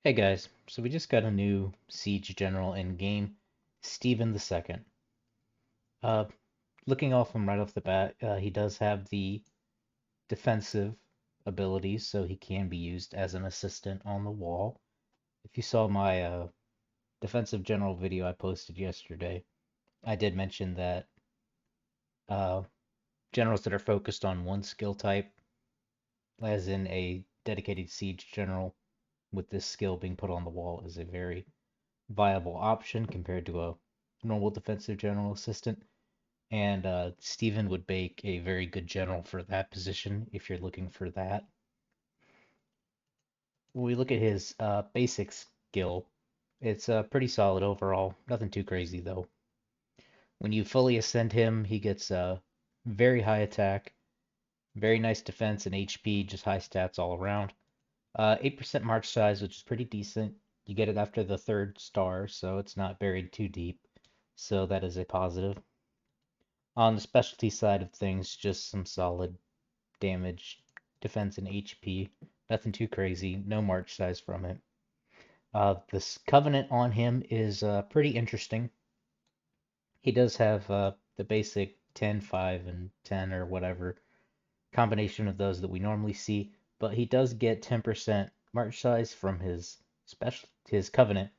Hey guys, so we just got a new siege general in game, Stephen II. Uh, Looking off him right off the bat, he does have the defensive abilities, so he can be used as an assistant on the wall. If you saw my defensive general video I posted yesterday, I did mention that uh, generals that are focused on one skill type, as in a dedicated siege general with this skill being put on the wall, is a very viable option compared to a normal defensive general assistant. And Steven would make a very good general for that position if you're looking for that. When we look at his basic skill, it's pretty solid overall. Nothing too crazy though. When you fully ascend him, he gets very high attack, very nice defense and HP, just high stats all around. 8% march size, which is pretty decent. You get it after the third star, so it's not buried too deep. So that is a positive. On the specialty side of things, just some solid damage, defense, and HP. Nothing too crazy. No march size from it. This Covenant on him is pretty interesting. He does have the basic 10, 5, and 10 or whatever combination of those that we normally see, but he does get 10% march size from his Covenant,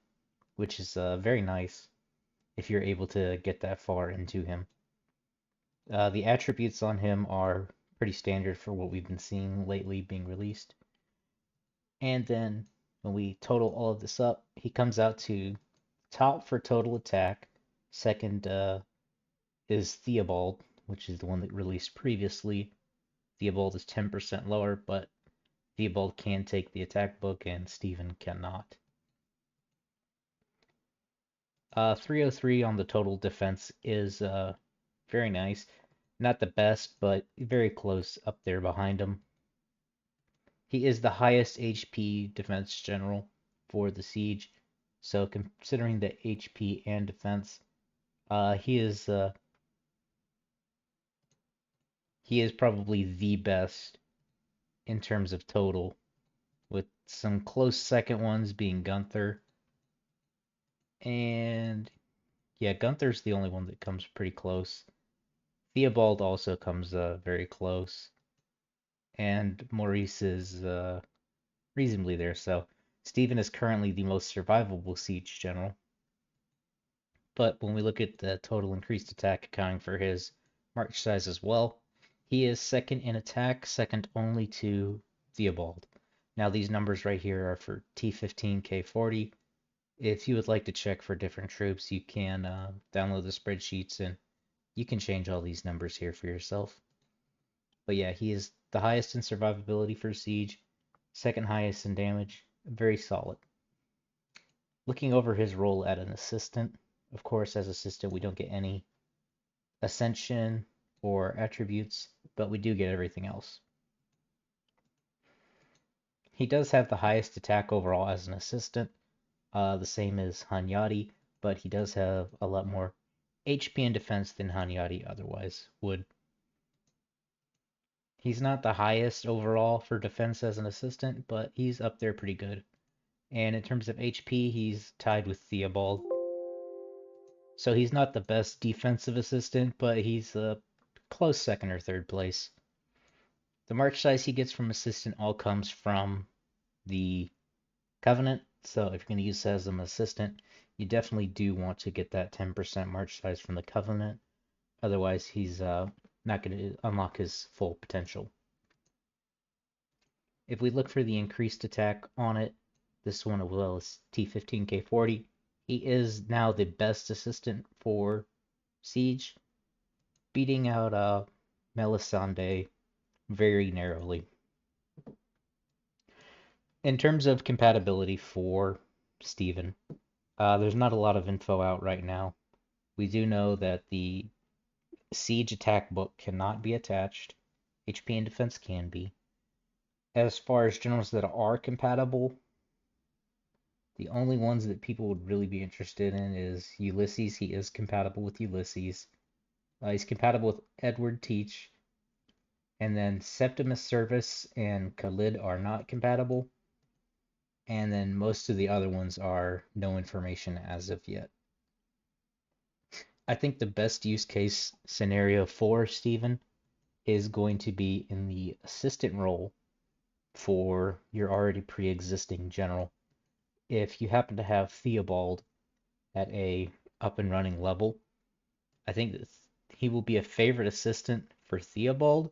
which is very nice if you're able to get that far into him. The attributes on him are pretty standard for what we've been seeing lately being released. And then when we total all of this up, he comes out to top for total attack. Second is Theobald, which is the one that released previously. Theobald is 10% lower, but Theobald can take the attack book and Stephen cannot. 303 on the total defense is very nice. Not the best, but very close up there behind him. He is the highest HP defense general for the siege. So considering the HP and defense, he is probably the best in terms of total, with some close second ones being Gunther. And yeah, Gunther's the only one that comes pretty close. Theobald also comes very close. And Maurice is reasonably there. So Stephen is currently the most survivable siege general. But when we look at the total increased attack accounting for his march size as well, he is second in attack, second only to Theobald. Now these numbers right here are for T15, K40. If you would like to check for different troops, you can download the spreadsheets and you can change all these numbers here for yourself. But yeah, he is the highest in survivability for siege, second highest in damage, very solid. Looking over his role as an assistant, of course, as assistant, we don't get any ascension or attributes, but we do get everything else. He does have the highest attack overall as an assistant, the same as Hanyadi, but he does have a lot more HP and defense than Hanyadi otherwise would. He's not the highest overall for defense as an assistant, but he's up there pretty good. And in terms of HP, he's tied with Theobald. So he's not the best defensive assistant, but he's a close second or third place. The march size he gets from assistant all comes from the Covenant. So if you're going to use as an assistant, you definitely do want to get that 10% march size from the Covenant. Otherwise, he's not going to unlock his full potential. If we look for the increased attack on it, this one as well as T15K40, he is now the best assistant for Siege, beating out Melisande very narrowly. In terms of compatibility for Steven, there's not a lot of info out right now. We do know that the Siege attack book cannot be attached. HP and defense can be. As far as generals that are compatible, the only ones that people would really be interested in is Ulysses. He is compatible with Ulysses. He's compatible with Edward Teach. And then Septimus Service and Khalid are not compatible. and then most of the other ones are no information as of yet. I think the best use case scenario for Steven is going to be in the assistant role for your already pre-existing general. If you happen to have Theobald at a up and running level, I think that he will be a favorite assistant for Theobald,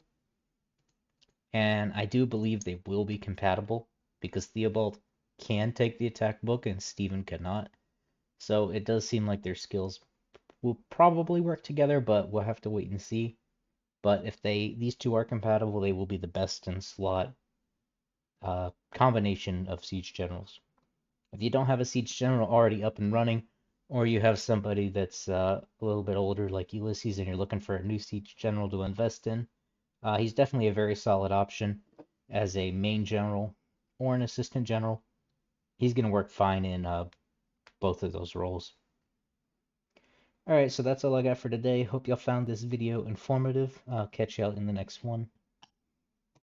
and I do believe they will be compatible because Theobald can take the attack book and Steven cannot. So it does seem like their skills will probably work together, but we'll have to wait and see. But if these two are compatible, they will be the best in slot combination of siege generals. If you don't have a siege general already up and running, or you have somebody that's a little bit older like Ulysses and you're looking for a new siege general to invest in, he's definitely a very solid option as a main general or an assistant general. He's going to work fine in both of those roles. Alright, so that's all I got for today. Hope y'all found this video informative. I'll catch y'all in the next one.